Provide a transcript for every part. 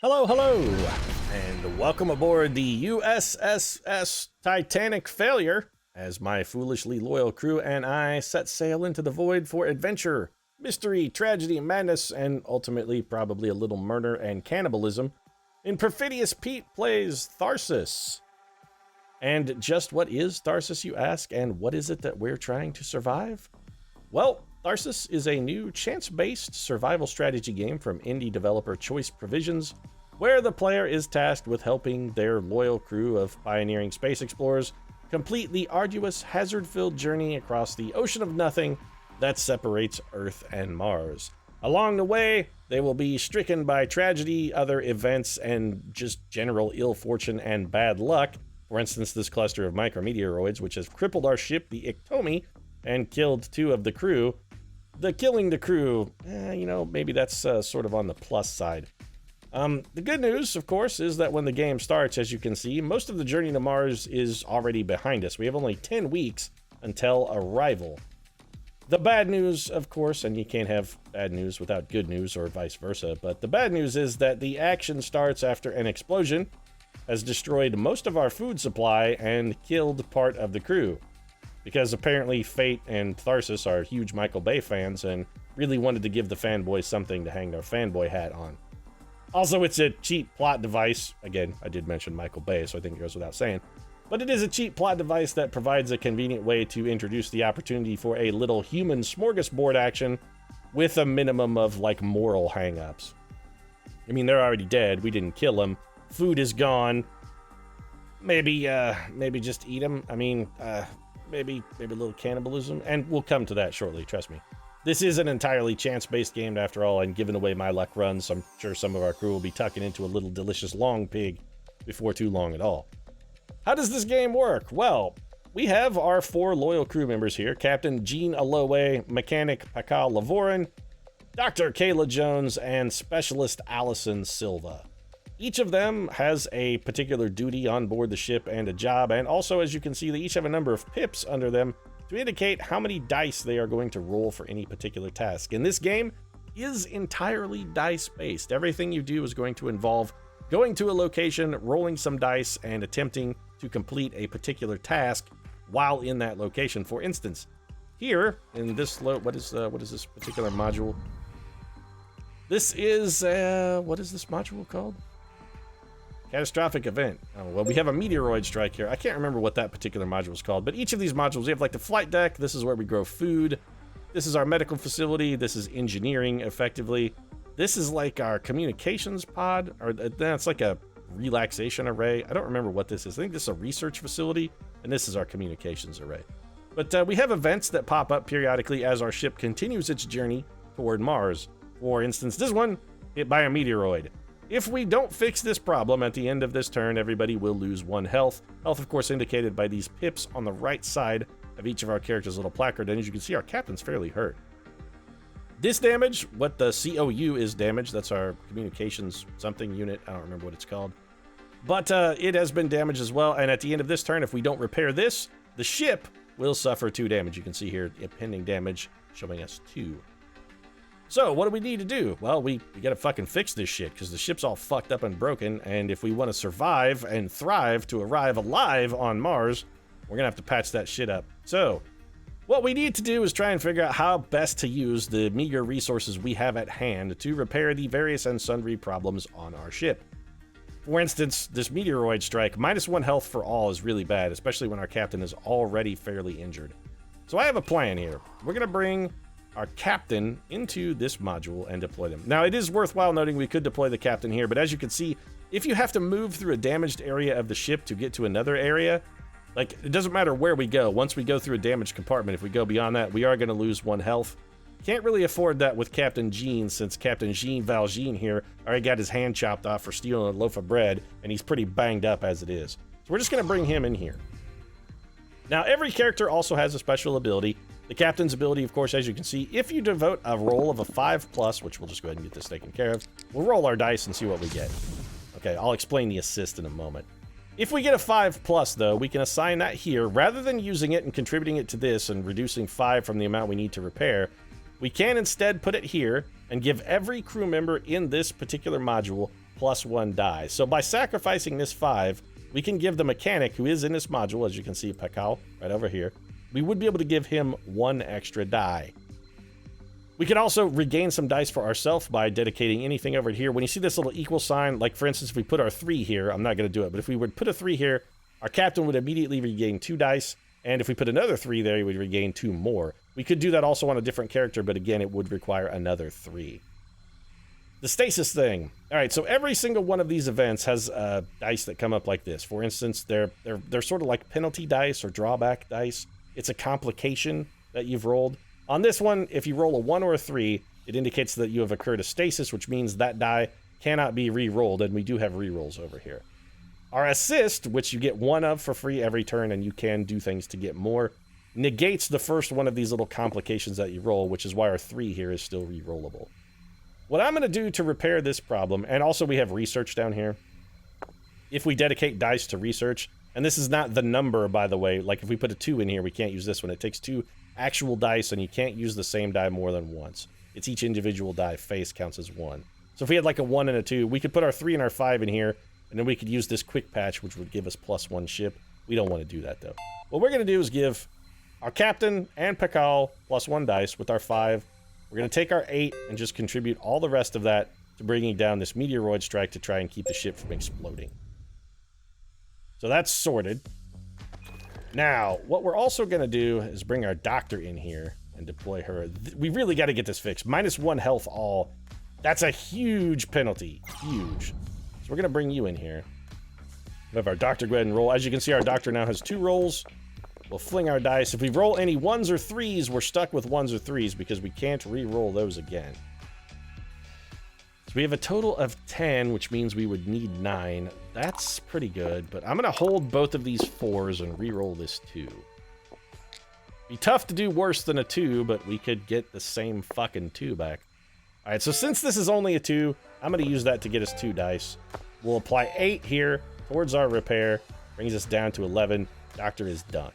Hello, hello, and welcome aboard the USSS Titanic Failure as my foolishly loyal crew and I set sail into the void for adventure, mystery, tragedy, madness, and ultimately probably a little murder and cannibalism. In Perfidious, Pete plays Tharsis. And just what is Tharsis, you ask, and what is it that we're trying to survive? Well, Tharsis is a new chance-based survival strategy game from indie developer Choice Provisions, where the player is tasked with helping their loyal crew of pioneering space explorers complete the arduous, hazard-filled journey across the ocean of nothing that separates Earth and Mars. Along the way, they will be stricken by tragedy, other events, and just general ill fortune and bad luck. For instance, this cluster of micrometeoroids, which has crippled our ship, the Iktomi, and killed 2 of the crew. The killing the crew, maybe that's sort of on the plus side. The good news, of course, is that when the game starts, as you can see, most of the journey to Mars is already behind us. We have only 10 weeks until arrival. The bad news, of course, and you can't have bad news without good news or vice versa, but the bad news is that the action starts after an explosion has destroyed most of our food supply and killed part of the crew. Because apparently Fate and Tharsis are huge Michael Bay fans and really wanted to give the fanboys something to hang their fanboy hat on. Also, it's a cheap plot device. Again, I did mention Michael Bay, so I think it goes without saying. But it is a cheap plot device that provides a convenient way to introduce the opportunity for a little human smorgasbord action with a minimum of, moral hang-ups. I mean, they're already dead. We didn't kill them. Food is gone. Maybe just eat them. I mean, maybe a little cannibalism. And we'll come to that shortly, trust me. This is an entirely chance-based game after all, and given the way my luck runs, I'm sure some of our crew will be tucking into a little delicious long pig before too long at all. How does this game work? Well, we have our 4 loyal crew members here: Captain Jean Aloe, Mechanic Pakal Lavorin, Dr. Kayla Jones, and Specialist Allison Silva. Each of them has a particular duty on board the ship and a job, and also, as you can see, they each have a number of pips under them to indicate how many dice they are going to roll for any particular task. And this game is entirely dice-based. Everything you do is going to involve going to a location, rolling some dice, and attempting to complete a particular task while in that location. For instance, here in this what is this particular module? This is what is this module called? Catastrophic event. Oh, well, we have a meteoroid strike here. I can't remember what that particular module is called, but each of these modules, we have the flight deck. This is where we grow food. This is our medical facility. This is engineering, effectively. This is our communications pod, or that's like a relaxation array. I don't remember what this is. I think this is a research facility, and this is our communications array. But we have events that pop up periodically as our ship continues its journey toward Mars. For instance, this one, hit by a meteoroid. If we don't fix this problem at the end of this turn, everybody will lose 1 health. Health, of course, indicated by these pips on the right side of each of our characters' little placard. And as you can see, our captain's fairly hurt. This damage, what the COU is damaged, that's our communications something unit. I don't remember what it's called. But it has been damaged as well. And at the end of this turn, if we don't repair this, the ship will suffer 2 damage. You can see here, impending damage showing us 2. So, what do we need to do? Well, we gotta fucking fix this shit, because the ship's all fucked up and broken, and if we want to survive and thrive to arrive alive on Mars, we're gonna have to patch that shit up. So, what we need to do is try and figure out how best to use the meager resources we have at hand to repair the various and sundry problems on our ship. For instance, this meteoroid strike, -1 health for all is really bad, especially when our captain is already fairly injured. So I have a plan here. We're gonna bring our captain into this module and deploy them. Now, it is worthwhile noting we could deploy the captain here, but as you can see, if you have to move through a damaged area of the ship to get to another area, it doesn't matter where we go. Once we go through a damaged compartment, if we go beyond that, we are going to lose 1 health. Can't really afford that with Captain Jean, since Captain Jean Valjean here already got his hand chopped off for stealing a loaf of bread, and he's pretty banged up as it is. So we're just going to bring him in here. Now, every character also has a special ability. The captain's ability, of course, as you can see, if you devote a roll of a 5+, which we'll just go ahead and get this taken care of, we'll roll our dice and see what we get. Okay, I'll explain the assist in a moment. If we get a 5+, though, we can assign that here. Rather than using it and contributing it to this and reducing 5 from the amount we need to repair, we can instead put it here and give every crew member in this particular module +1 die. So by sacrificing this 5, we can give the mechanic, who is in this module, as you can see, Pakal, right over here, we would be able to give him 1 extra die. We can also regain some dice for ourselves by dedicating anything over here. When you see this little equal sign, like for instance, if we put our 3 here, I'm not going to do it, but if we would put a 3 here, our captain would immediately regain 2 dice, and if we put another 3 there, he would regain 2 more. We could do that also on a different character, but again, it would require another 3. The stasis thing. All right, so every single one of these events has dice that come up like this. For instance, they're sort of like penalty dice or drawback dice. It's a complication that you've rolled. On this one, if you roll a 1 or a 3, it indicates that you have occurred a stasis, which means that die cannot be re-rolled, and we do have re-rolls over here. Our assist, which you get 1 of for free every turn, and you can do things to get more, negates the first one of these little complications that you roll, which is why our 3 here is still re-rollable. What I'm going to do to repair this problem, and also we have research down here, if we dedicate dice to research, and this is not the number, by the way, like if we put a 2 in here, we can't use this one. It takes 2 actual dice, and you can't use the same die more than once. It's each individual die face counts as 1. So if we had like a 1 and a 2, we could put our 3 and our 5 in here, and then we could use this quick patch, which would give us +1 ship. We don't want to do that, though. What we're going to do is give our captain and Pakal +1 dice with our 5. We're going to take our 8 and just contribute all the rest of that to bringing down this meteoroid strike to try and keep the ship from exploding. So that's sorted. Now, what we're also going to do is bring our doctor in here and deploy her. We really got to get this fixed. -1 health all. That's a huge penalty. Huge. So we're going to bring you in here. We have our doctor go ahead and roll. As you can see, our doctor now has 2 rolls. We'll fling our dice. If we roll any 1s or 3s, we're stuck with 1s or 3s because we can't re-roll those again. So we have a total of 10, which means we would need 9. That's pretty good, but I'm going to hold both of these 4s and re-roll this 2. Be tough to do worse than a 2, but we could get the same fucking 2 back. All right, so since this is only a 2, I'm going to use that to get us 2 dice. We'll apply 8 here towards our repair. Brings us down to 11. Doctor is done.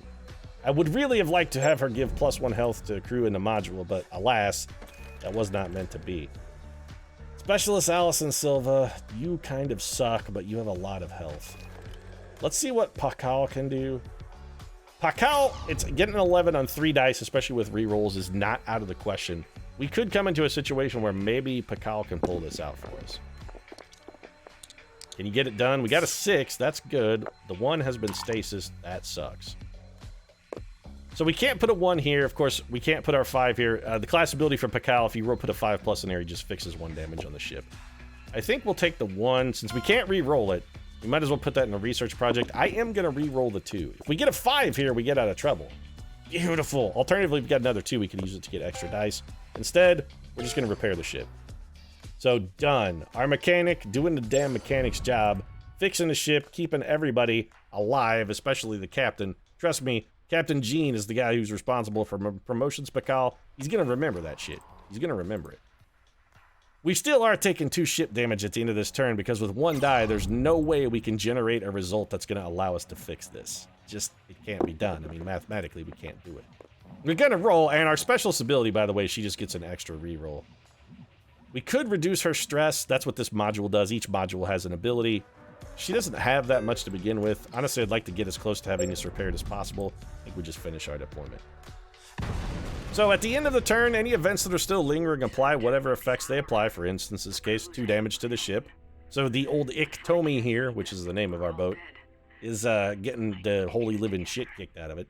I would really have liked to have her give +1 health to crew in the module, but alas, that was not meant to be. Specialist Allison Silva, you kind of suck, but you have a lot of health. Let's see what Pakal can do. Pakal, it's getting an 11 on 3 dice, especially with rerolls, is not out of the question. We could come into a situation where maybe Pakal can pull this out for us. Can you get it done? We got a 6, that's good. The 1 has been stasis, that sucks. So we can't put a 1 here. Of course, we can't put our 5 here. The class ability for Pakal, if you put a 5+ in there, he just fixes 1 damage on the ship. I think we'll take the 1. Since we can't re-roll it, we might as well put that in a research project. I am going to re-roll the 2. If we get a 5 here, we get out of trouble. Beautiful. Alternatively, if we got another 2, we can use it to get extra dice. Instead, we're just going to repair the ship. So, done. Our mechanic doing the damn mechanic's job, fixing the ship, keeping everybody alive, especially the captain. Trust me, Captain Gene is the guy who's responsible for promotions, Pakal. He's going to remember that shit. He's going to remember it. We still are taking 2 ship damage at the end of this turn because with 1 die, there's no way we can generate a result that's going to allow us to fix this. Just, it can't be done. I mean, mathematically, we can't do it. We're going to roll, and our specialist ability, by the way, she just gets an extra reroll. We could reduce her stress. That's what this module does. Each module has an ability. She doesn't have that much to begin with. Honestly, I'd like to get as close to having this repaired as possible. I think we just finish our deployment. So at the end of the turn, any events that are still lingering apply whatever effects they apply. For instance, in this case, 2 damage to the ship. So the old Iktomi here, which is the name of our boat, is getting the holy living shit kicked out of it.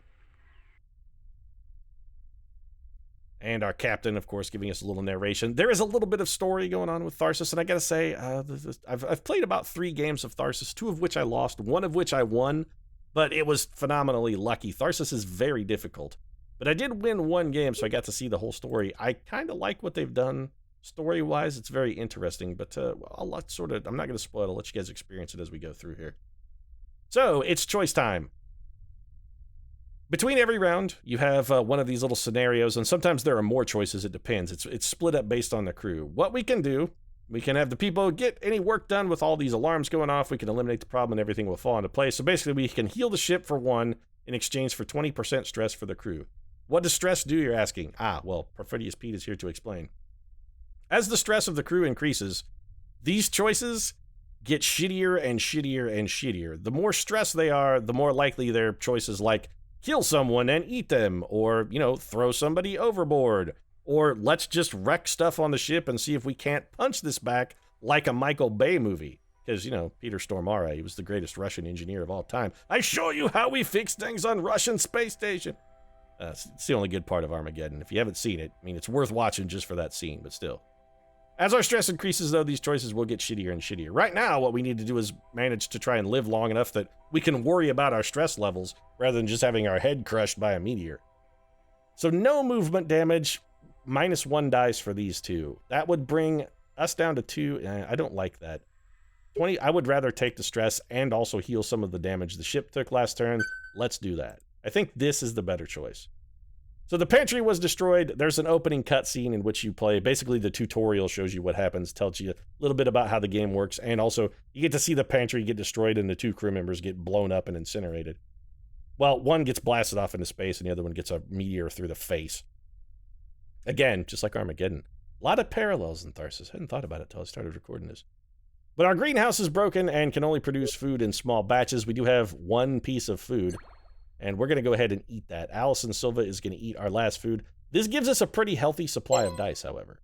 And our captain, of course, giving us a little narration. There is a little bit of story going on with Tharsis, and I gotta say, I've played about 3 games of Tharsis, 2 of which I lost, 1 of which I won, but it was phenomenally lucky. Tharsis is very difficult. But I did win 1 game, so I got to see the whole story. I kind of like what they've done story-wise. It's very interesting, but I'm not going to spoil it. I'll let you guys experience it as we go through here. So, it's choice time. Between every round, you have one of these little scenarios, and sometimes there are more choices. It depends. It's split up based on the crew. What we can do, we can have the people get any work done with all these alarms going off. We can eliminate the problem, and everything will fall into place. So basically, we can heal the ship for 1 in exchange for 20% stress for the crew. What does stress do, you're asking? Well, Perfidious Pete is here to explain. As the stress of the crew increases, these choices get shittier and shittier and shittier. The more stressed they are, the more likely their choices like kill someone and eat them, or, you know, throw somebody overboard, or let's just wreck stuff on the ship and see if we can't punch this back like a Michael Bay movie. Because, you know, Peter Stormare, he was the greatest Russian engineer of all time. I show you how we fix things on Russian space station. It's the only good part of Armageddon. If you haven't seen it, I mean, it's worth watching just for that scene, but still. As our stress increases, though, these choices will get shittier and shittier. Right now, what we need to do is manage to try and live long enough that we can worry about our stress levels rather than just having our head crushed by a meteor. So no movement damage, -1 dice for these two. That would bring us down to 2. I don't like that. 20. I would rather take the stress and also heal some of the damage the ship took last turn. Let's do that. I think this is the better choice. So the pantry was destroyed. There's an opening cutscene in which you play. Basically, the tutorial shows you what happens, tells you a little bit about how the game works, and also you get to see the pantry get destroyed and the 2 crew members get blown up and incinerated. Well, one gets blasted off into space and the other one gets a meteor through the face. Again, just like Armageddon. A lot of parallels in Tharsis. I hadn't thought about it until I started recording this. But our greenhouse is broken and can only produce food in small batches. We do have 1 piece of food, and we're going to go ahead and eat that. Allison Silva is going to eat our last food. This gives us a pretty healthy supply of dice, however.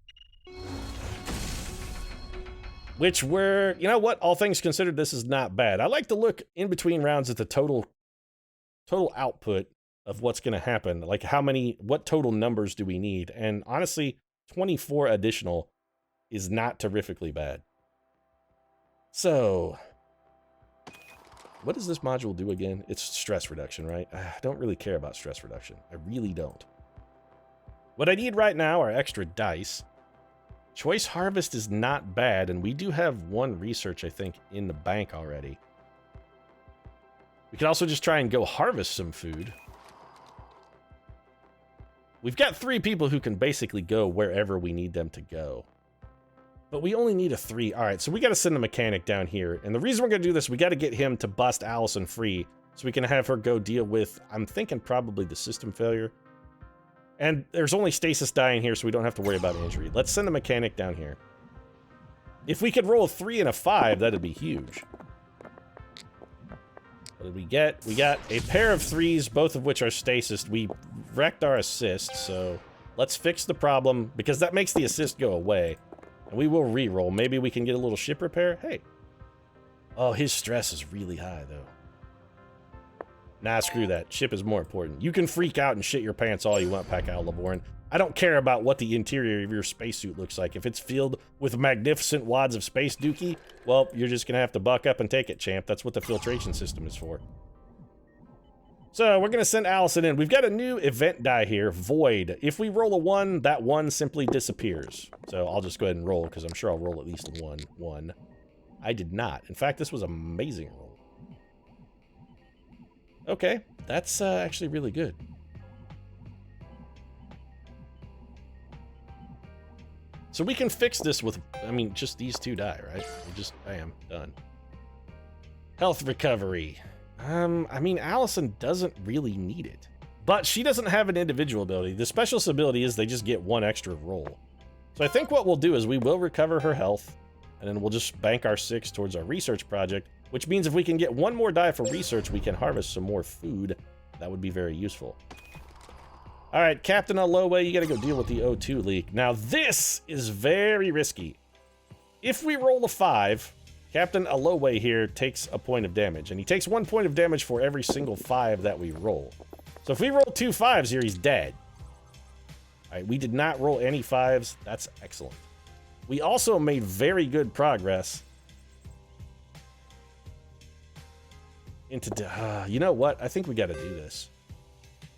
Which we're, you know what, all things considered, this is not bad. I like to look in between rounds at the total output of what's going to happen. Like what total numbers do we need? And honestly, 24 additional is not terrifically bad. So, what does this module do again? It's stress reduction, right? I don't really care about stress reduction. I really don't. What I need right now are extra dice. Choice Harvest is not bad, and we do have 1 research, I think, in the bank already. We could also just try and go harvest some food. We've got 3 people who can basically go wherever we need them to go. But we only need a 3. All right, so we got to send the mechanic down here. And the reason we're going to do this, we got to get him to bust Allison free so we can have her go deal with, I'm thinking probably the system failure. And there's only stasis dying here, so we don't have to worry about injury. Let's send the mechanic down here. If we could roll a 3 and a 5, that'd be huge. What did we get? We got a pair of 3s, both of which are stasis. We wrecked our assist, so let's fix the problem, because that makes the assist go away. And we will re-roll. Maybe we can get a little ship repair. Hey. Oh, his stress is really high, though. Nah, screw that. Ship is more important. You can freak out and shit your pants all you want, Pacal Laboran. I don't care about what the interior of your spacesuit looks like. If it's filled with magnificent wads of space dookie, well, you're just going to have to buck up and take it, champ. That's what the filtration system is for. So, we're going to send Allison in. We've got a new event die here, Void. If we roll a 1, that 1 simply disappears. So, I'll just go ahead and roll, because I'm sure I'll roll at least a 1. I did not. In fact, this was an amazing roll. Okay, that's actually really good. So we can fix this with, I mean, just these 2 die, right? We just, bam, done. Health recovery. I mean, Allison doesn't really need it. But she doesn't have an individual ability. The specialist ability is they just get 1 extra roll. So I think what we'll do is we will recover her health, and then we'll just bank our 6 towards our research project, which means if we can get 1 more die for research, we can harvest some more food. That would be very useful. All right, Captain Aloe, you got to go deal with the O2 leak. Now, this is very risky. If we roll a 5, Captain Aloe here takes a point of damage, and he takes 1 point of damage for every single 5 that we roll. So if we roll 2 5s here, he's dead. All right, we did not roll any 5s. That's excellent. We also made very good progress into... you know what? I think we got to do this.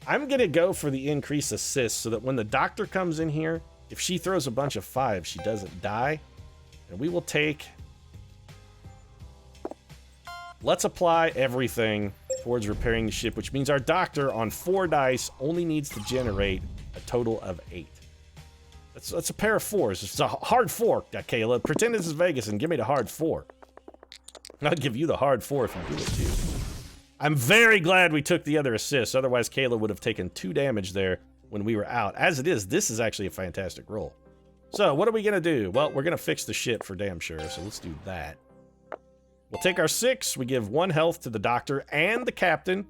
I'm going to go for the increased assist so that when the doctor comes in here, if she throws a bunch of 5s, she doesn't die. And we will take... Let's apply everything towards repairing the ship, which means our doctor on 4 dice only needs to generate a total of 8. That's a pair of 4s. It's a hard 4, Kayla. Pretend this is Vegas and give me the hard 4. I'll give you the hard 4 if you do it too. I'm very glad we took the other assist. Otherwise, Kayla would have taken 2 damage there when we were out. As it is, this is actually a fantastic roll. So, what are we going to do? Well, we're going to fix the ship for damn sure, so let's do that. We'll take our 6, we give 1 health to the doctor and the captain.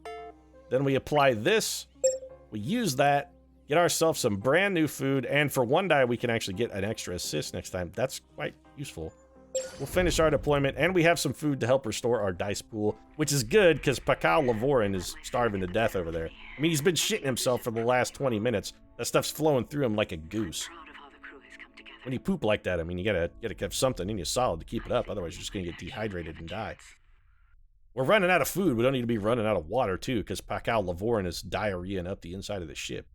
Then we apply this, we use that, get ourselves some brand new food, and for 1 die we can actually get an extra assist next time. That's quite useful. We'll finish our deployment, and we have some food to help restore our dice pool, which is good because Pakal Lavorin is starving to death over there. I mean, he's been shitting himself for the last 20 minutes. That stuff's flowing through him like a goose. When you poop like that, I mean, you gotta have something in you solid to keep it up, otherwise you're just gonna get dehydrated and die. We're running out of food. We don't need to be running out of water, too, because Pakal Lavorin is diarrheaing up the inside of the ship.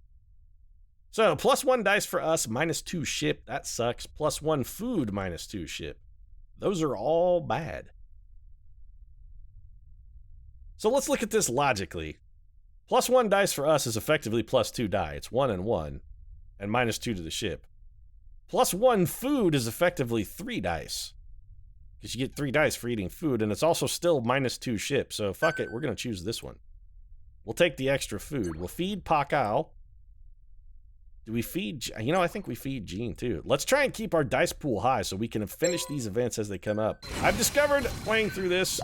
So, +1 dice for us, -2 ship. That sucks. +1 food, -2 ship. Those are all bad. So let's look at this logically. +1 dice for us is effectively +2 die. It's 1 and 1, and -2 to the ship. +1 food is effectively 3 dice. Because you get 3 dice for eating food, and it's also still -2 ship, so fuck it, we're going to choose this one. We'll take the extra food. We'll feed Pakal. Do we feed... You know, I think we feed Jean, too. Let's try and keep our dice pool high so we can finish these events as they come up. I've discovered, playing through this,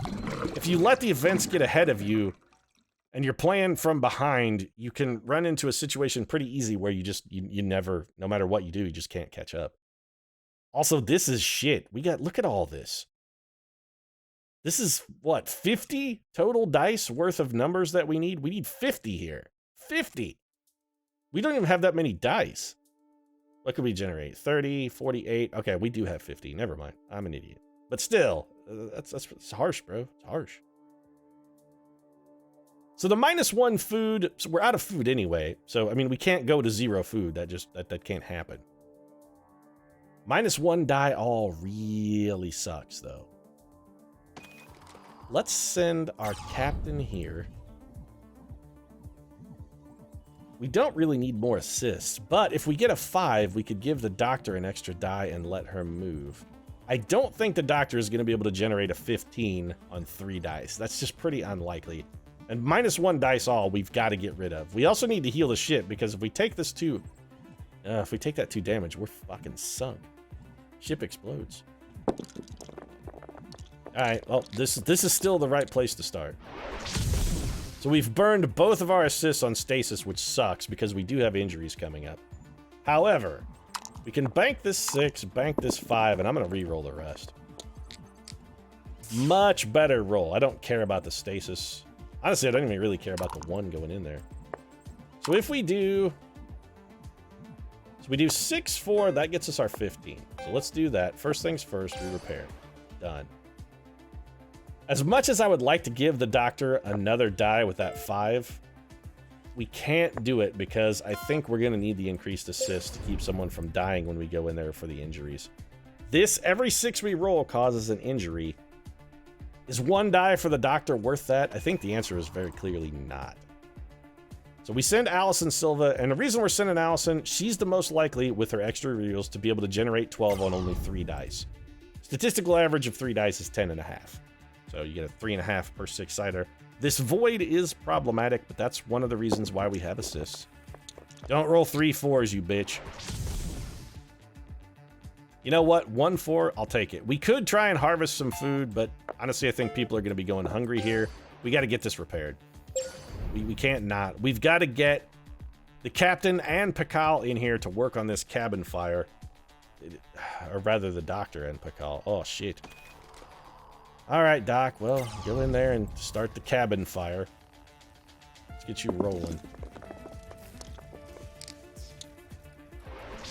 if you let the events get ahead of you, and you're playing from behind, you can run into a situation pretty easy where you never, no matter what you do, you just can't catch up. Also, this is shit. Look at all this. This is, what, 50 total dice worth of numbers that we need? We need 50 here. 50! We don't even have that many dice. What could we generate? 30, 48. Okay, we do have 50. Never mind. I'm an idiot. But still, that's harsh, bro. It's harsh. So the -1 food, so we're out of food anyway. So, I mean, we can't go to 0 food. That can't happen. -1 die all really sucks, though. Let's send our captain here. We don't really need more assists, but if we get a 5, we could give the doctor an extra die and let her move. I don't think the doctor is going to be able to generate a 15 on 3 dice. That's just pretty unlikely. And -1 dice all, we've got to get rid of. We also need to heal the ship, because if we take this if we take that 2 damage, we're fucking sunk. Ship explodes. Alright, well, this is still the right place to start. So we've burned both of our assists on stasis, which sucks because we do have injuries coming up. However, we can bank this 6, bank this 5, and I'm going to re-roll the rest. Much better roll. I don't care about the stasis. Honestly, I don't even really care about the 1 going in there. So if we do... So we do 6, 4, that gets us our 15. So let's do that. First things first, we repair. Done. As much as I would like to give the doctor another die with that 5, we can't do it because I think we're going to need the increased assist to keep someone from dying when we go in there for the injuries. This, every 6 we roll causes an injury. Is 1 die for the doctor worth that? I think the answer is very clearly not. So we send Allison Silva, and the reason we're sending Allison, she's the most likely, with her extra reels, to be able to generate 12 on only 3 dice. Statistical average of 3 dice is 10.5. So you get a 3.5 per 6-sider. This void is problematic, but that's one of the reasons why we have assists. Don't roll 3 4s, you bitch. You know what? 1 4, I'll take it. We could try and harvest some food, but honestly, I think people are going to be going hungry here. We got to get this repaired. We can't not. We've got to get the captain and Pakal in here to work on this cabin fire. Or rather, the doctor and Pakal. Oh, shit. Alright, Doc, well, go in there and start the cabin fire. Let's get you rolling.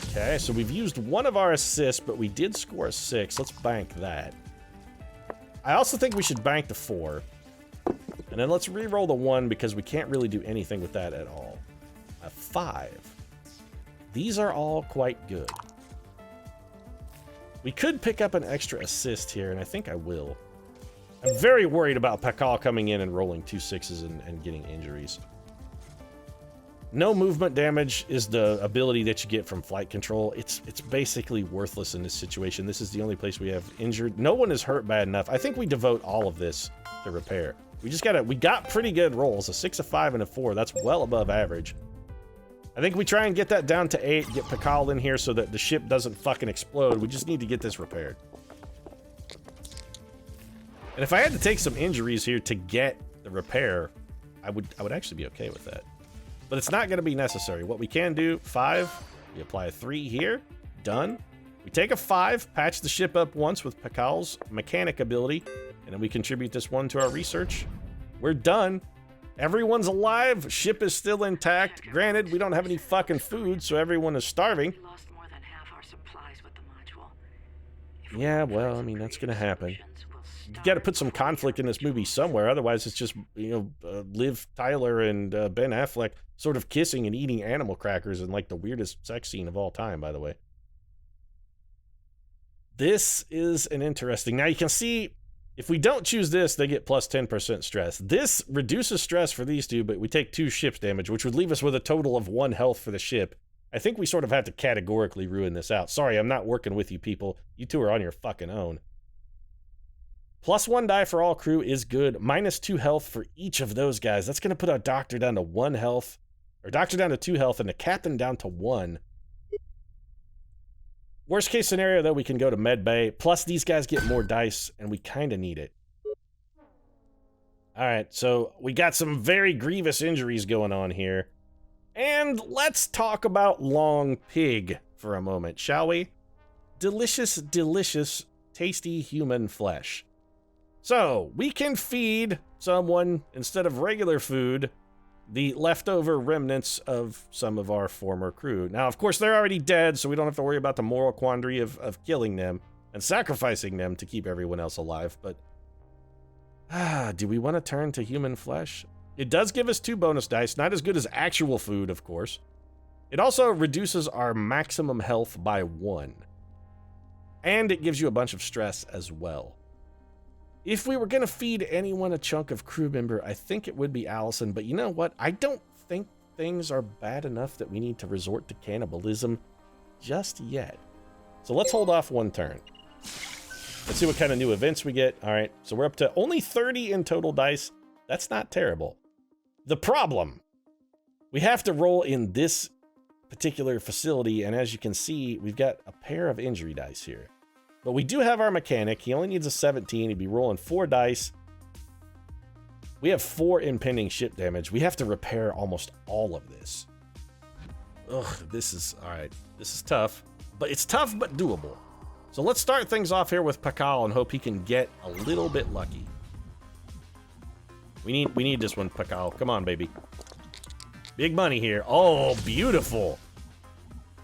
Okay, so we've used 1 of our assists, but we did score a 6. Let's bank that. I also think we should bank the 4. And then let's re-roll the 1 because we can't really do anything with that at all. A 5. These are all quite good. We could pick up an extra assist here, and I think I will. I'm very worried about Pakal coming in and rolling 2 6s and getting injuries. No movement damage is the ability that you get from flight control. It's basically worthless in this situation. This is the only place we have injured. No one is hurt bad enough. I think we devote all of this to repair. We got pretty good rolls. A 6, a 5, and a 4. That's well above average. I think we try and get that down to 8, get Pakal in here so that the ship doesn't fucking explode. We just need to get this repaired. And if I had to take some injuries here to get the repair, I would actually be okay with that. But it's not going to be necessary. What we can do, 5, we apply a 3 here, done. We take a 5, patch the ship up once with Pakal's mechanic ability, and then we contribute this 1 to our research. We're done. Everyone's alive. Ship is still intact. Granted, we don't have any fucking food, so everyone is starving. We lost more than half our supplies with the module. Yeah, well, I mean, that's going to happen. You got to put some conflict in this movie somewhere. Otherwise, it's just, Liv Tyler and Ben Affleck sort of kissing and eating animal crackers in like the weirdest sex scene of all time, by the way. This is an interesting. Now you can see if we don't choose this, they get plus 10% stress. This reduces stress for these two, but we take 2 ships damage, which would leave us with a total of 1 health for the ship. I think we sort of have to categorically ruin this out. Sorry, I'm not working with you people. You two are on your fucking own. Plus 1 die for all crew is good. Minus 2 health for each of those guys. That's going to put our doctor down to 1 health. Or doctor down to 2 health and the captain down to 1. Worst case scenario, though, we can go to med bay. Plus, these guys get more dice, and we kind of need it. All right, so we got some very grievous injuries going on here. And let's talk about Long Pig for a moment, shall we? Delicious, delicious, tasty human flesh. So, we can feed someone, instead of regular food, the leftover remnants of some of our former crew. Now, of course, they're already dead, so we don't have to worry about the moral quandary of killing them and sacrificing them to keep everyone else alive, but... do we want to turn to human flesh? It does give us 2 bonus dice, not as good as actual food, of course. It also reduces our maximum health by 1. And it gives you a bunch of stress as well. If we were going to feed anyone a chunk of crew member, I think it would be Allison, but you know what? I don't think things are bad enough that we need to resort to cannibalism just yet. So let's hold off 1 turn. Let's see what kind of new events we get. All right, so we're up to only 30 in total dice. That's not terrible. The problem, we have to roll in this particular facility, and as you can see, we've got a pair of injury dice here. But we do have our mechanic. He only needs a 17. He'd be rolling 4 dice. We have 4 impending ship damage. We have to repair almost all of this. Ugh, this is, all right, this is tough. But it's tough, but doable. So let's start things off here with Pakal and hope he can get a little bit lucky. We need this one, Pakal. Come on, baby. Big money here. Oh, beautiful.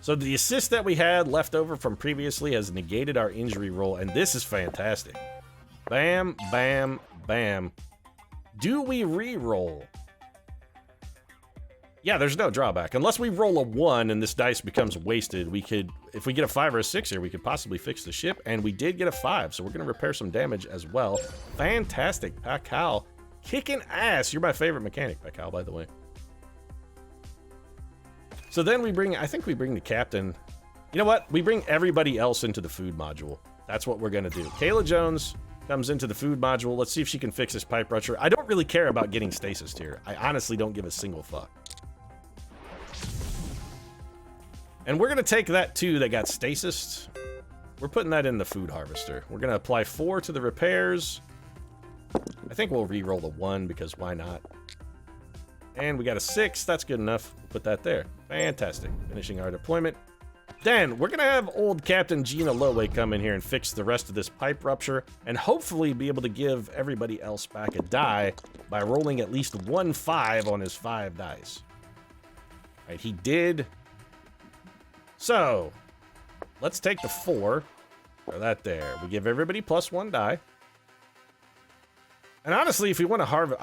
So the assist that we had left over from previously has negated our injury roll, and this is fantastic. Bam, bam, bam. Do we re-roll? Yeah, there's no drawback. Unless we roll a 1 and this dice becomes wasted, we could, if we get a 5 or a 6 here, we could possibly fix the ship, and we did get a 5, so we're going to repair some damage as well. Fantastic, Pakal. Kicking ass. You're my favorite mechanic, Pakal, by the way. So then we bring, I think we bring the captain. You know what? We bring everybody else into the food module. That's what we're going to do. Kayla Jones comes into the food module. Let's see if she can fix this pipe rupture. I don't really care about getting stasis here. I honestly don't give a single fuck. And we're going to take that 2 that got stasis. We're putting that in the food harvester. We're going to apply 4 to the repairs. I think we'll re-roll the 1 because why not? And we got a 6. That's good enough. We'll put that there. Fantastic. Finishing our deployment. Then we're going to have old Captain Gina Lowe come in here and fix the rest of this pipe rupture and hopefully be able to give everybody else back a die by rolling at least 1 5 on his 5 dice. All right, he did. So let's take the 4. Throw that there. We give everybody plus 1 die. And honestly, if we want to harvest,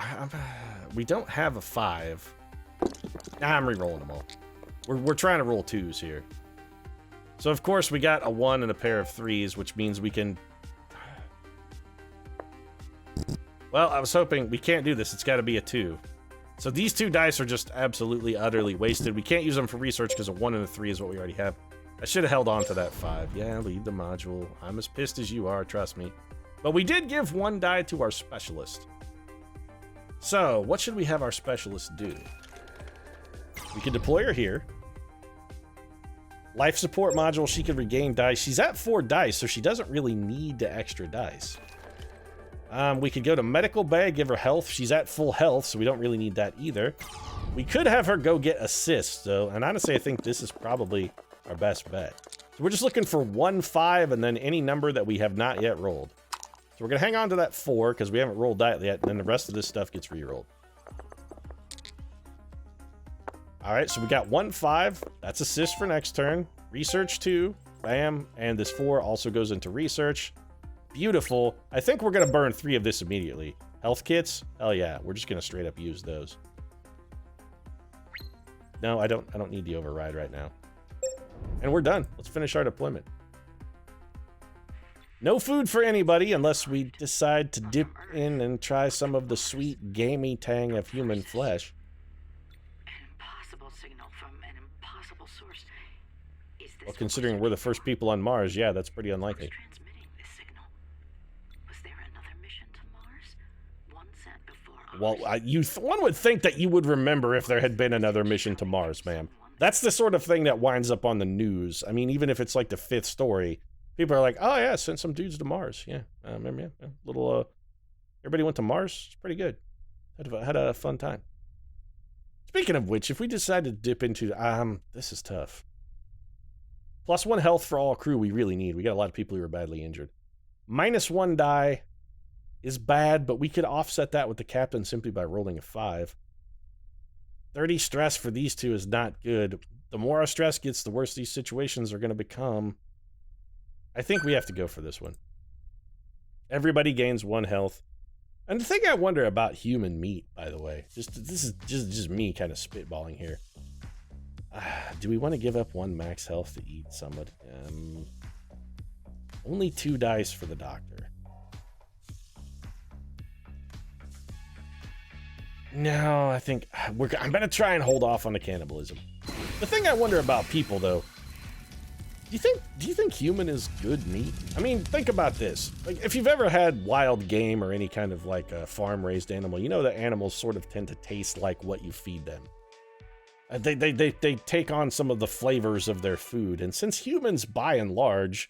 we don't have a 5. I'm re-rolling them all. We're trying to roll 2s here. So of course we got a 1 and a pair of 3s, which means we can... Well, I was hoping we can't do this. It's got to be a 2. So these 2 dice are just absolutely, utterly wasted. We can't use them for research because a 1 and a 3 is what we already have. I should have held on to that 5. Yeah, leave the module. I'm as pissed as you are, trust me. But we did give 1 die to our specialist. So, what should we have our specialist do? We could deploy her here. Life support module, she could regain dice. She's at 4 dice, so she doesn't really need the extra dice. We could go to medical bay, give her health. She's at full health, so we don't really need that either. We could have her go get assists, though, and honestly, I think this is probably our best bet. So we're just looking for 1, 5, and then any number that we have not yet rolled. So we're going to hang on to that 4, because we haven't rolled that yet, and then the rest of this stuff gets re-rolled. Alright, so we got 1, 5. That's assist for next turn. Research 2. Bam. And this 4 also goes into research. Beautiful. I think we're going to burn 3 of this immediately. Health kits? Hell yeah. We're just going to straight up use those. No, I don't need the override right now. And we're done. Let's finish our deployment. No food for anybody unless we decide to dip in and try some of the sweet gamey tang of human flesh. An impossible signal from an impossible source. Is this Well, considering we're the first people on Mars, yeah, that's pretty unlikely. transmitting this signal? Was there another mission to Mars? One sent before Well, one would think that you would remember if there had been another mission to Mars, ma'am. That's the sort of thing that winds up on the news. I mean, even if it's like the 5th story, people are like, "Oh yeah, sent some dudes to Mars." Yeah, remember? Yeah, little. Everybody went to Mars. It's pretty good. Had a fun time. Speaking of which, if we decide to dip into, this is tough. +1 health for all crew we really need. We got a lot of people who are badly injured. -1 die is bad, but we could offset that with the captain simply by rolling a 5. 30 stress for these two is not good. The more our stress gets, the worse these situations are going to become. I think we have to go for this one. Everybody gains 1 health. And the thing I wonder about human meat, by the way, this is just me kind of spitballing here. Do we want to give up 1 max health to eat somebody? Only 2 dice for the doctor. No, I think I'm going to try and hold off on the cannibalism. The thing I wonder about people, though, do you think human is good meat? I mean, think about this. Like, if you've ever had wild game or any kind of like a farm-raised animal, you know that animals sort of tend to taste like what you feed them. They take on some of the flavors of their food, and since humans, by and large,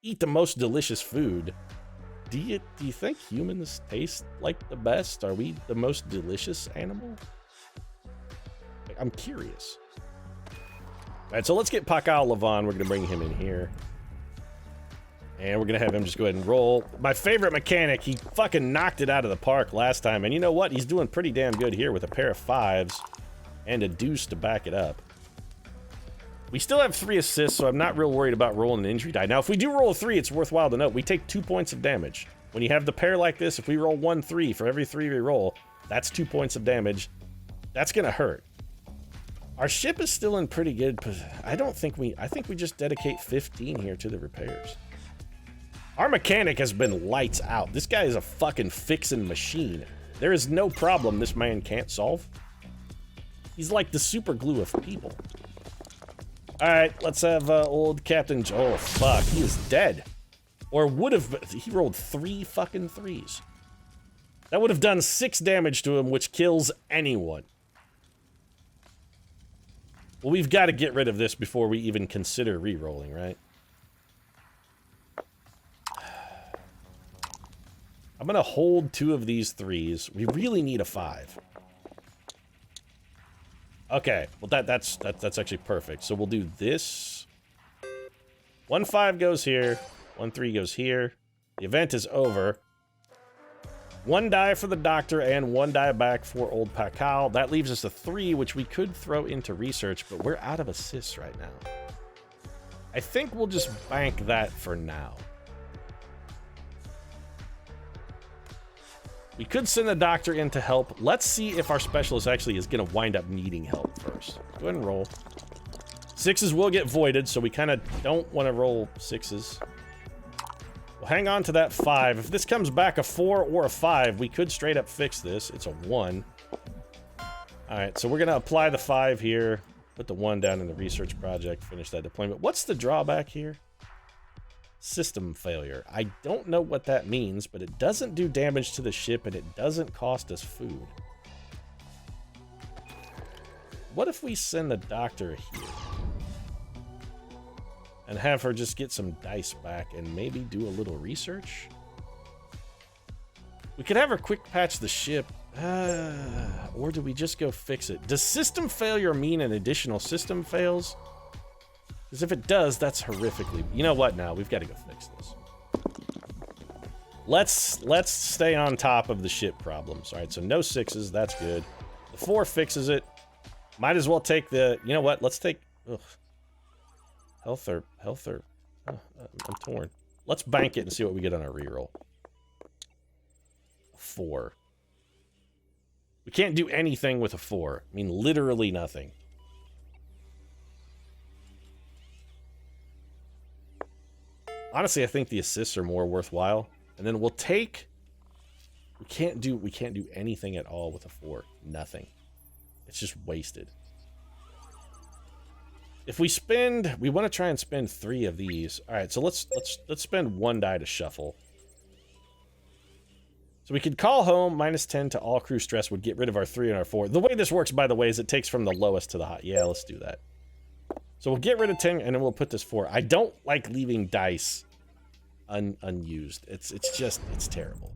eat the most delicious food, do you think humans taste like the best? Are we the most delicious animal? I'm curious. All right, so let's get Pakal Levon. We're going to bring him in here. And we're going to have him just go ahead and roll. My favorite mechanic, he fucking knocked it out of the park last time. And you know what? He's doing pretty damn good here with a pair of 5s and a deuce to back it up. We still have 3 assists, so I'm not real worried about rolling an injury die. Now, if we do roll a 3, it's worthwhile to note, we take 2 points of damage. When you have the pair like this, if we roll 1 3 for every 3 we roll, that's 2 points of damage. That's going to hurt. Our ship is still in pretty good, but I think we just dedicate 15 here to the repairs. Our mechanic has been lights out. This guy is a fucking fixing machine. There is no problem this man can't solve. He's like the super glue of people. All right, let's have old Captain Joel. Oh, fuck, he is dead. Or would have been. He rolled 3 fucking 3s. That would have done 6 damage to him, which kills anyone. Well, we've got to get rid of this before we even consider re-rolling, right? I'm going to hold 2 of these 3s. We really need a 5. Okay, well that's actually perfect. So we'll do this. 1 5 goes here. 1 3 goes here. The event is over. 1 die for the doctor and 1 die back for old Pakal. That leaves us a 3, which we could throw into research, but we're out of assists right now. I think we'll just bank that for now. We could send the doctor in to help. Let's see if our specialist actually is going to wind up needing help first. Go ahead and roll. 6s will get voided, so we kind of don't want to roll 6s. We'll hang on to that 5. If this comes back a 4 or a 5, we could straight up fix this. It's a 1. Alright, so we're going to apply the 5 here. Put the 1 down in the research project. Finish that deployment. What's the drawback here? System failure. I don't know what that means, but it doesn't do damage to the ship and it doesn't cost us food. What if we send the doctor here? And have her just get some dice back and maybe do a little research? We could have her quick patch the ship. Or do we just go fix it? Does system failure mean an additional system fails? Because if it does, that's horrifically... You know what now? We've got to go fix this. Let's stay on top of the ship problems. All right, so no 6s. That's good. The 4 fixes it. Might as well take the... You know what? Let's take... Ugh. Health or... I'm torn. Let's bank it and see what we get on our reroll. 4. We can't do anything with a 4. I mean, literally nothing. Honestly, I think the assists are more worthwhile. And then we'll take... We can't do anything at all with a 4. Nothing. It's just wasted. If we spend... We want to try and spend 3 of these. Alright, so let's spend 1 die to shuffle. So we could call home, -10 to all crew stress would get rid of our 3 and our 4. The way this works, by the way, is it takes from the lowest to the high. Yeah, let's do that. So we'll get rid of 10, and then we'll put this 4. I don't like leaving dice unused. It's terrible.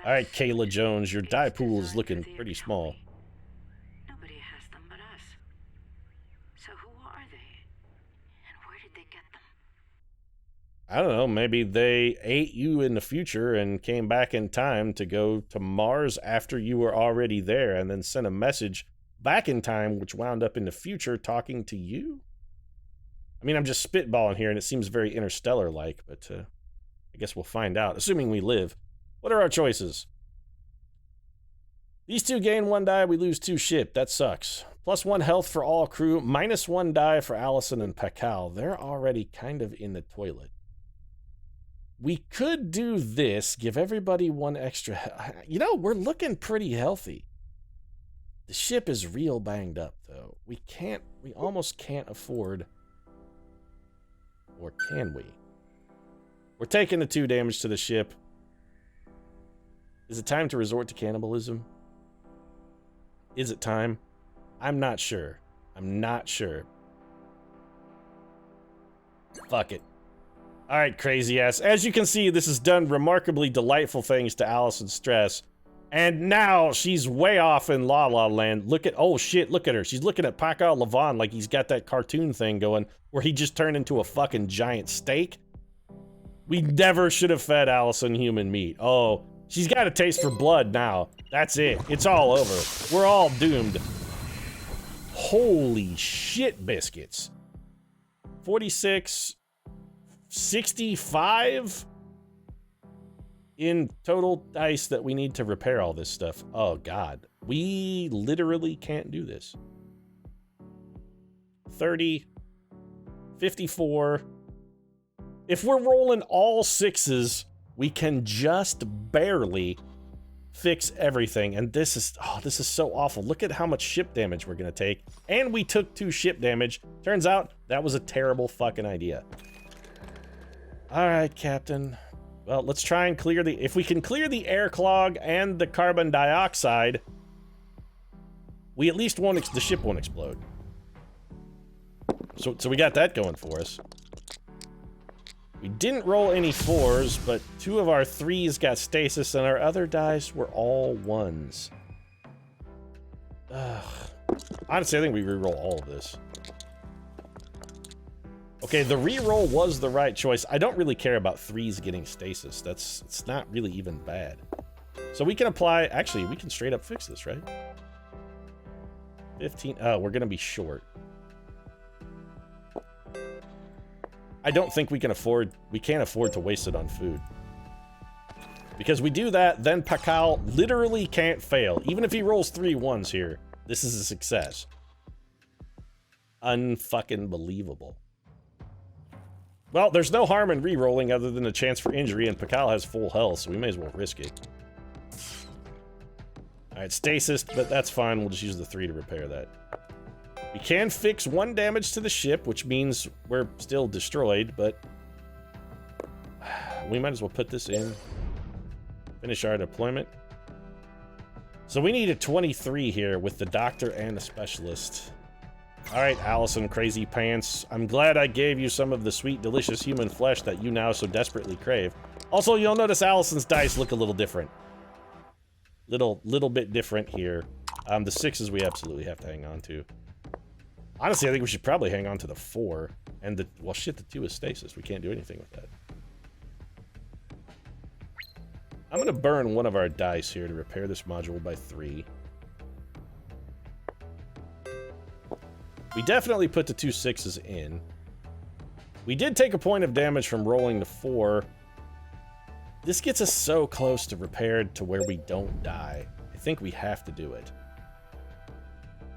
All right, Kayla Jones, your die pool is looking pretty small. Nobody has them but us. So who are they? And where did they get them? I don't know, maybe they ate you in the future and came back in time to go to Mars after you were already there and then sent a message back in time, which wound up in the future talking to you? I mean, I'm just spitballing here, and it seems very Interstellar-like, but I guess we'll find out, assuming we live. What are our choices? These 2 gain 1 die, we lose 2 ship. That sucks. +1 health for all crew, -1 die for Allison and Pakal. They're already kind of in the toilet. We could do this, give everybody 1 extra... You know, we're looking pretty healthy. The ship is real banged up, though. We almost can't afford... Or can we? We're taking the 2 damage to the ship. Is it time to resort to cannibalism? Is it time? I'm not sure. I'm not sure. Fuck it. Alright, crazy ass. As you can see, this has done remarkably delightful things to Allison's stress. And now she's way off in La La Land. Look at, oh shit, look at her. She's looking at Paco Lavon like he's got that cartoon thing going where he just turned into a fucking giant steak. We never should have fed Allison human meat. Oh, she's got a taste for blood now. That's it. It's all over. We're all doomed. Holy shit biscuits. 46, 65 in total dice that we need to repair all this stuff. Oh god. We literally can't do this. 30, 54. If we're rolling all 6s, we can just barely fix everything. And this is so awful. Look at how much ship damage we're gonna take. And we took 2 ship damage. Turns out that was a terrible fucking idea. All right, Captain. Well, let's try and clear the... If we can clear the air clog and the carbon dioxide, we at least won't... The ship won't explode. So we got that going for us. We didn't roll any 4s, but 2 of our 3s got stasis, and our other dice were all 1s. Ugh. Honestly, I think we reroll all of this. Okay, the reroll was the right choice. I don't really care about 3s getting stasis. It's not really even bad. So we can apply... Actually, we can straight up fix this, right? 15... Oh, we're gonna be short. I don't think we can afford... We can't afford to waste it on food. Because we do that, then Pakal literally can't fail. Even if he rolls 3 1s here, this is a success. Unfucking believable. Well, there's no harm in re-rolling other than a chance for injury, and Pakal has full health, so we may as well risk it. Alright, stasis, but that's fine. We'll just use the 3 to repair that. We can fix 1 damage to the ship, which means we're still destroyed, but... we might as well put this in. Finish our deployment. So we need a 23 here with the doctor and the specialist. All right, Allison Crazy Pants. I'm glad I gave you some of the sweet, delicious human flesh that you now so desperately crave. Also, you'll notice Allison's dice look a little different. Little bit different here. The 6s we absolutely have to hang on to. Honestly, I think we should probably hang on to the 4. And the, well, shit, the 2 is stasis. We can't do anything with that. I'm gonna burn one of our dice here to repair this module by 3. We definitely put the 2 6s in. We did take a point of damage from rolling the 4. This gets us so close to repaired to where we don't die. I think we have to do it.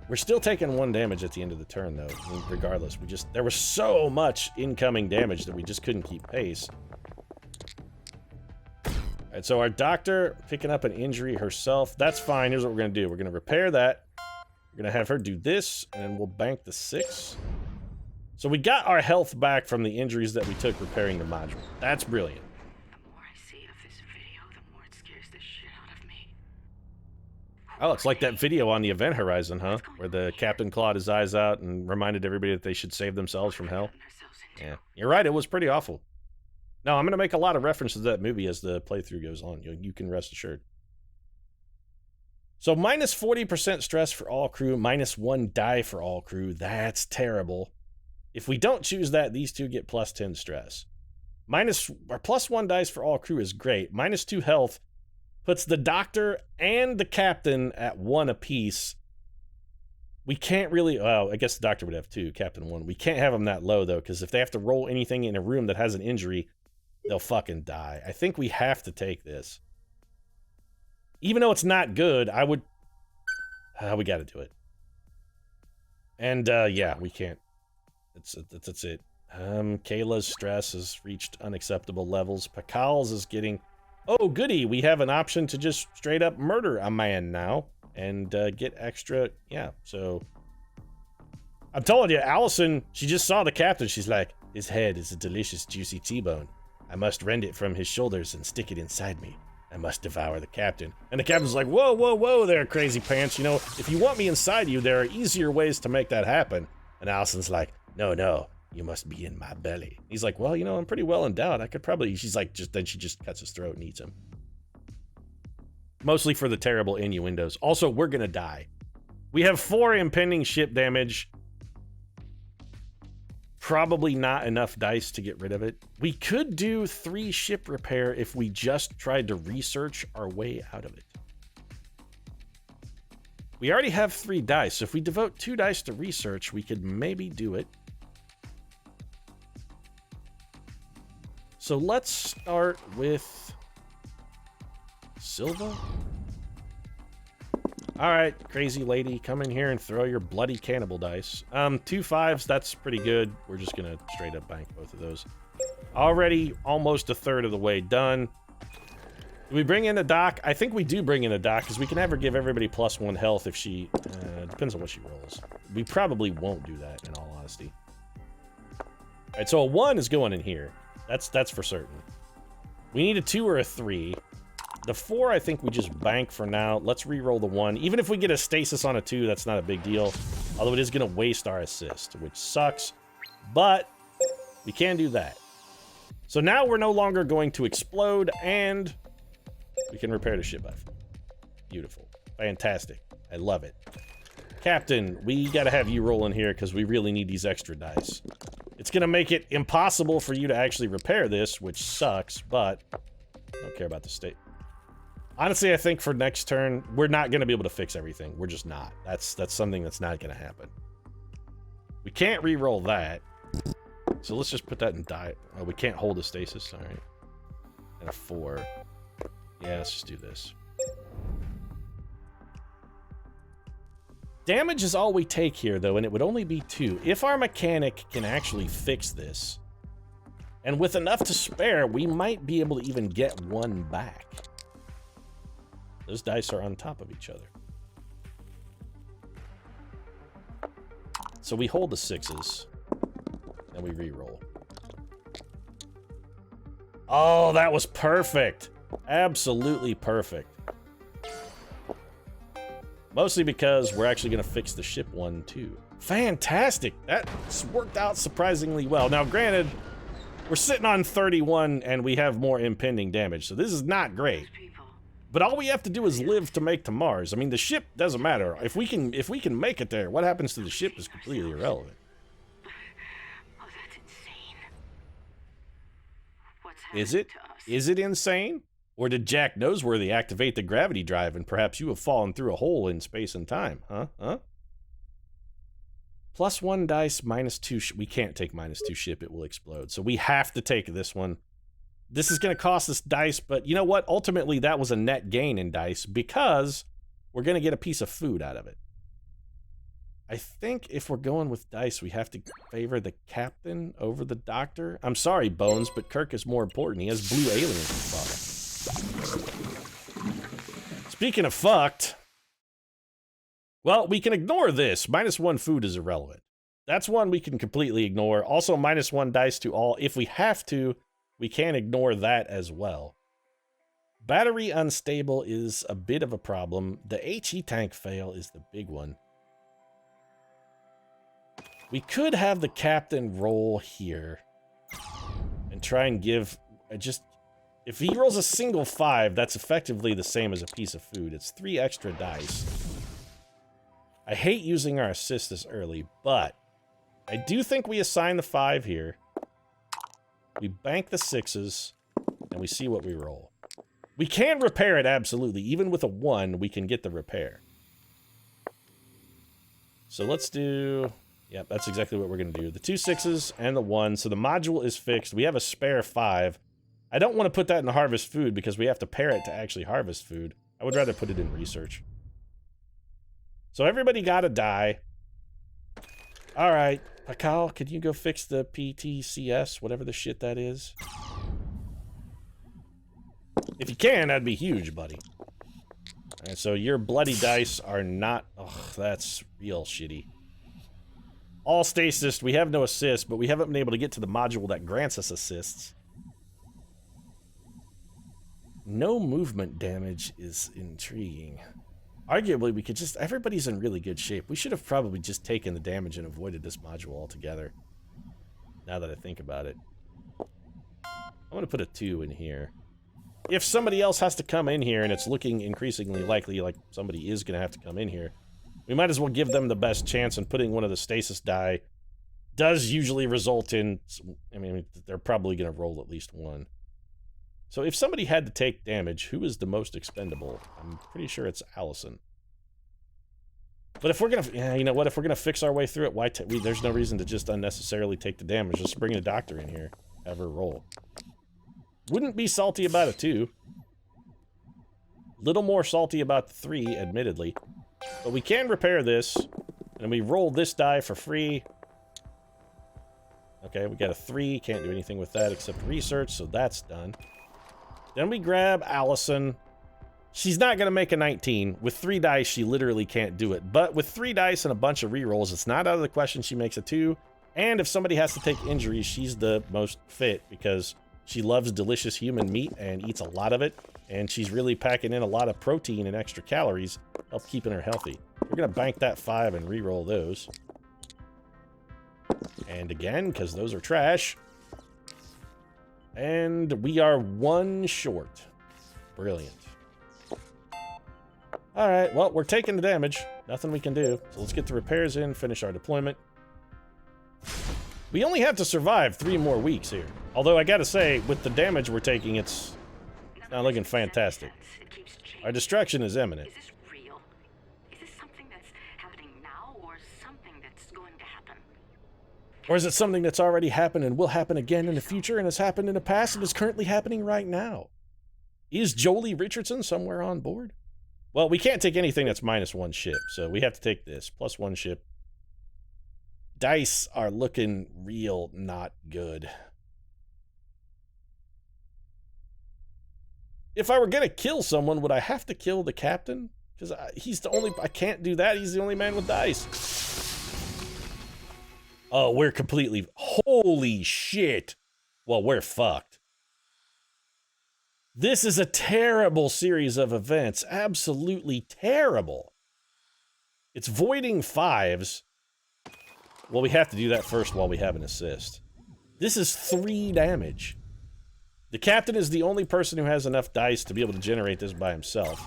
We're still taking 1 damage at the end of the turn, though. I mean, regardless, there was so much incoming damage that we just couldn't keep pace. Alright, so our doctor picking up an injury herself. That's fine. Here's what we're gonna do. We're gonna repair that. We're gonna have her do this, and then we'll bank the 6. So we got our health back from the injuries that we took repairing the module. That's brilliant. The more I see of this video, the more it scares the shit out of me. Oh, it's like that video on the Event Horizon, huh? Where the captain clawed his eyes out and reminded everybody that they should save themselves from hell. Yeah, you're right, it was pretty awful. No, I'm gonna make a lot of references to that movie as the playthrough goes on. You can rest assured. So minus 40% stress for all crew, minus 1 die for all crew. That's terrible. If we don't choose that, these 2 get plus 10 stress. Plus 1 dice for all crew is great. Minus 2 health puts the doctor and the captain at 1 apiece. We can't really, well, I guess the doctor would have 2, captain 1. We can't have them that low, though, because if they have to roll anything in a room that has an injury, they'll fucking die. I think we have to take this. Even though it's not good, I would... we gotta do it. And, yeah, we can't. That's it. Kayla's stress has reached unacceptable levels. Pakal's is getting... Oh, goody! We have an option to just straight up murder a man now. And, get extra... Yeah, so... I'm telling you, Allison, she just saw the captain. She's like, his head is a delicious, juicy T-bone. I must rend it from his shoulders and stick it inside me. I must devour the captain. And the captain's like, whoa, whoa, whoa there, crazy pants. You know, if you want me inside you, there are easier ways to make that happen. And Allison's like, no, you must be in my belly. He's like, well, you know, I'm pretty well endowed. I could probably, she's like, then she just cuts his throat and eats him. Mostly for the terrible innuendos. Also, we're gonna die. We have 4 impending ship damage. Probably not enough dice to get rid of it. We could do 3 ship repair if we just tried to research our way out of it. We already have 3 dice, so if we devote 2 dice to research, we could maybe do it. So let's start with Silva. All right, crazy lady, come in here and throw your bloody cannibal dice. 2 5s, that's pretty good. We're just gonna straight up bank both of those. Already almost a third of the way done. Do we bring in a doc? I think we do bring in a doc, because we can have her give everybody plus 1 health if she... depends on what she rolls. We probably won't do that, in all honesty. All right, so a 1 is going in here. That's for certain. We need a 2 or a 3. The 4, I think we just bank for now. Let's re-roll the 1. Even if we get a stasis on a 2, that's not a big deal. Although it is going to waste our assist, which sucks. But we can do that. So now we're no longer going to explode, and we can repair the ship by 4. Beautiful. Fantastic. I love it. Captain, we got to have you roll in here because we really need these extra dice. It's going to make it impossible for you to actually repair this, which sucks, but I don't care about the state. Honestly, I think for next turn, we're not going to be able to fix everything. We're just not. That's something that's not going to happen. We can't re-roll that. So let's just put that in die. Oh, we can't hold a stasis. All right. And a 4. Yeah, let's just do this. Damage is all we take here, though, and it would only be 2. If our mechanic can actually fix this, and with enough to spare, we might be able to even get 1 back. Those dice are on top of each other. So we hold the 6s, and we re-roll. Oh, that was perfect. Absolutely perfect. Mostly because we're actually going to fix the ship 1, too. Fantastic. That's worked out surprisingly well. Now, granted, we're sitting on 31 and we have more impending damage, so this is not great. But all we have to do is live to make to Mars. I mean, the ship doesn't matter. If we can make it there, what happens to the ship is completely irrelevant. Oh, that's insane. What's Is happening it? to us? Is it insane? Or did Jack Noseworthy activate the gravity drive and perhaps you have fallen through a hole in space and time? Huh? +1 dice, -2. We can't take -2 ship. It will explode. So we have to take this one. This is going to cost us dice, but you know what? Ultimately, that was a net gain in dice because we're going to get a piece of food out of it. I think if we're going with dice, we have to favor the captain over the doctor. I'm sorry, Bones, but Kirk is more important. He has blue aliens to fuck. Speaking of fucked, well, we can ignore this. -1 food is irrelevant. That's one we can completely ignore. Also, -1 dice to all. If we have to, we can ignore that as well. Battery unstable is a bit of a problem. The HE tank fail is the big one. We could have the captain roll here and try and give just... If he rolls a single 5, that's effectively the same as a piece of food. It's 3 extra dice. I hate using our assist this early, but I do think we assign the 5 here. We bank the 6s, and we see what we roll. We can repair it, absolutely. Even with a 1, we can get the repair. So let's do... Yep, that's exactly what we're going to do. The 2 6s and the 1. So the module is fixed. We have a spare 5. I don't want to put that in harvest food because we have to pair it to actually harvest food. I would rather put it in research. So everybody got a die. All right. Pakal, could you go fix the PTCS, whatever the shit that is? If you can, that'd be huge, buddy. All right, so your bloody dice are not... Oh, that's real shitty. All stasis, we have no assist, but we haven't been able to get to the module that grants us assists. No movement damage is intriguing. Arguably, we could just... Everybody's in really good shape. We should have probably just taken the damage and avoided this module altogether. Now that I think about it. I'm going to put a 2 in here. If somebody else has to come in here, and it's looking increasingly likely like somebody is going to have to come in here, we might as well give them the best chance, and putting one of the stasis die does usually result in... I mean, they're probably going to roll at least 1. So if somebody had to take damage, who is the most expendable? I'm pretty sure it's Allison. But if we're going to... Yeah, you know what? If we're going to fix our way through it, why there's no reason to just unnecessarily take the damage. Just bring a doctor in here. Have her roll. Wouldn't be salty about a 2. Little more salty about the 3, admittedly. But we can repair this. And we roll this die for free. Okay, we got a 3. Can't do anything with that except research, so that's done. Then we grab Allison. She's not going to make a 19. With 3 dice, she literally can't do it. But with 3 dice and a bunch of rerolls, it's not out of the question she makes a 2. And if somebody has to take injuries, she's the most fit because she loves delicious human meat and eats a lot of it. And she's really packing in a lot of protein and extra calories, help keeping her healthy. We're going to bank that 5 and reroll those. And again, because those are trash. And we are 1 short. Brilliant. Alright, well, we're taking the damage. Nothing we can do. So let's get the repairs in, finish our deployment. We only have to survive 3 more weeks here. Although I gotta say, with the damage we're taking, it's not looking fantastic. Our destruction is imminent. Is this real? Is this something that's happening now, or something that's going to happen? Or is it something that's already happened and will happen again in the future and has happened in the past and is currently happening right now? Is Jolie Richardson somewhere on board? Well, we can't take anything that's -1 ship, so we have to take this. +1 ship. Dice are looking real not good. If I were gonna kill someone, would I have to kill the captain? Because he's the only... I can't do that. He's the only man with dice. Oh, we're completely... Holy shit. Well, we're fucked. This is a terrible series of events. Absolutely terrible. It's voiding 5s. Well, we have to do that first while we have an assist. This is 3 damage. The captain is the only person who has enough dice to be able to generate this by himself.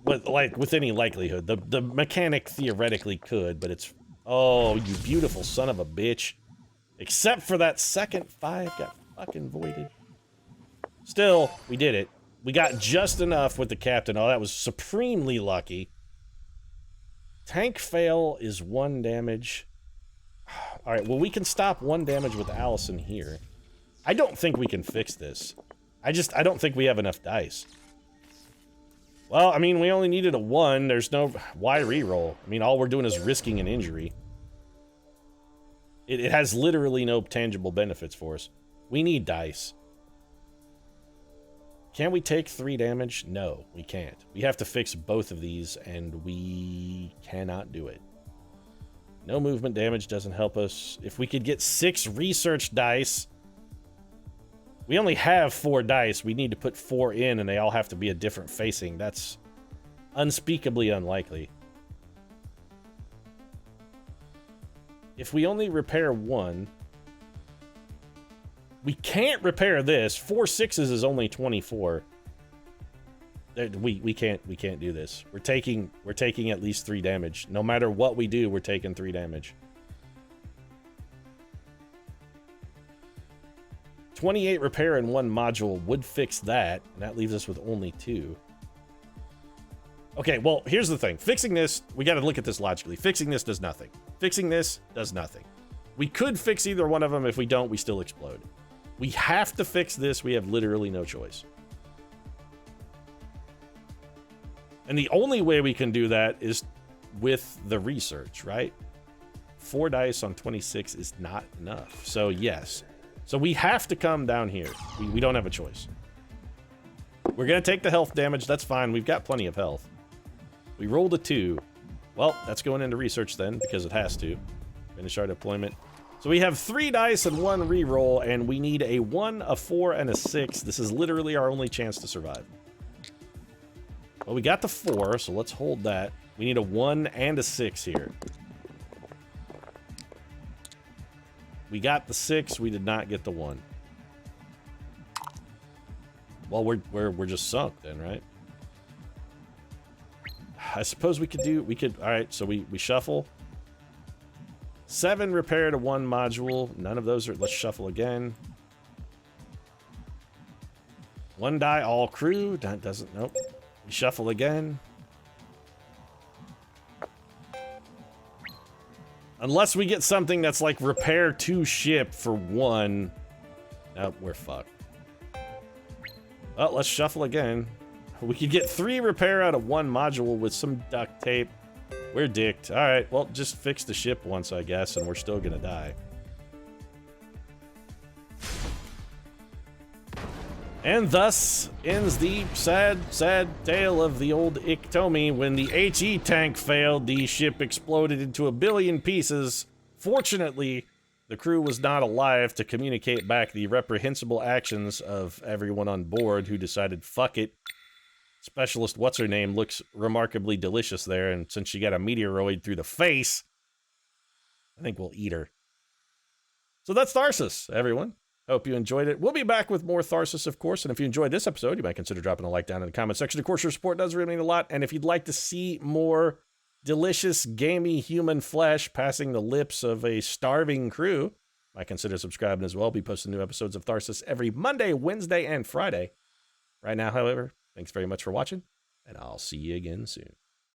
With any likelihood. The mechanic theoretically could, but it's... Oh, you beautiful son of a bitch. Except for that second 5 got fucking voided. Still, we did it. We got just enough with the captain. Oh, that was supremely lucky. Tank fail is 1 damage. Alright, well, we can stop 1 damage with Allison here. I don't think we can fix this. I don't think we have enough dice. Well, I mean, we only needed a 1. There's no... Why reroll? I mean, all we're doing is risking an injury. It has literally no tangible benefits for us. We need dice. Can we take 3 damage? No, we can't. We have to fix both of these, and we cannot do it. No movement damage doesn't help us. If we could get 6 research dice... We only have 4 dice. We need to put 4 in, and they all have to be a different facing. That's unspeakably unlikely. If we only repair 1... We can't repair this. 4 6s is only 24. We can't do this. We're taking at least 3 damage. No matter what we do, we're taking 3 damage. 28 repair in 1 module would fix that, and that leaves us with only 2. Okay, well, here's the thing. Fixing this, we gotta look at this logically. Fixing this does nothing. Fixing this does nothing. We could fix either one of them. If we don't, we still explode. We have to fix this. We have literally no choice. And the only way we can do that is with the research, right? 4 dice on 26 is not enough. So, yes. So we have to come down here. We don't have a choice. We're going to take the health damage. That's fine. We've got plenty of health. We rolled a 2. Well, that's going into research then, because it has to. Finish our deployment. So we have 3 dice and 1 reroll, and we need a 1, a 4, and a 6. This is literally our only chance to survive. Well, we got the 4, so let's hold that. We need a 1 and a 6 here. We got the 6, we did not get the 1. Well, we're just sunk then, right? I suppose we could, all right, so we shuffle. 7 repair to 1 module. None of those are, let's shuffle again. 1 die, all crew. That doesn't, nope. We shuffle again. Unless we get something that's like repair 2 ship for 1. Nope, we're fucked. Well, let's shuffle again. We could get 3 repair out of 1 module with some duct tape. We're dicked. Alright, well, just fix the ship once, I guess, and we're still gonna die. And thus ends the sad, sad tale of the old Iktomi. When the HE tank failed, the ship exploded into a billion pieces. Fortunately, the crew was not alive to communicate back the reprehensible actions of everyone on board who decided, fuck it. Specialist What's-Her-Name looks remarkably delicious there, and since she got a meteoroid through the face, I think we'll eat her. So that's Tharsis, everyone. Hope you enjoyed it. We'll be back with more Tharsis, of course, and if you enjoyed this episode, you might consider dropping a like down in the comment section. Of course, your support does really mean a lot, and if you'd like to see more delicious, gamey human flesh passing the lips of a starving crew, you might consider subscribing as well. I'll be posting new episodes of Tharsis every Monday, Wednesday, and Friday. Right now, however, thanks very much for watching, and I'll see you again soon.